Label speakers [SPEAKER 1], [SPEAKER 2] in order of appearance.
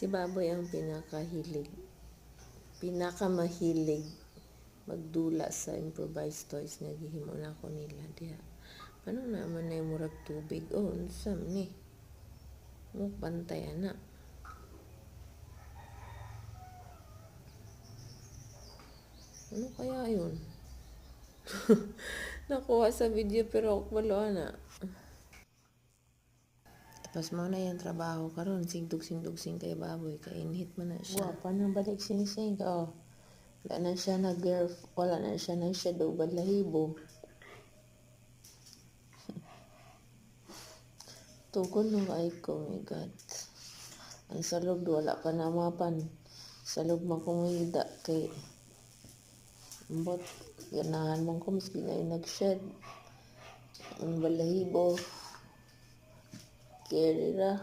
[SPEAKER 1] Si Baboy ang pinakamahilig magdula sa improvised toys nga gihimo na ko nila diha. Paano naman na murag tubig? Oh, unsam ni? Mo pantay ana. Ano kaya yun? Nakuha sa video pero wala na. Tapos mo na yung trabaho karon, sigdug-sing kay Baboy, kay inhit man na siya. Wow, paano balik sinising ka? Oh. Wala na siya nag-shadow balahibo. Tugon nung ay ko, my God. Ang salog, wala pa na mapan. Salog makungida kay ambot. Ganahan mong ko, mas ginay nag-shed. Ang balahibo. Kerira.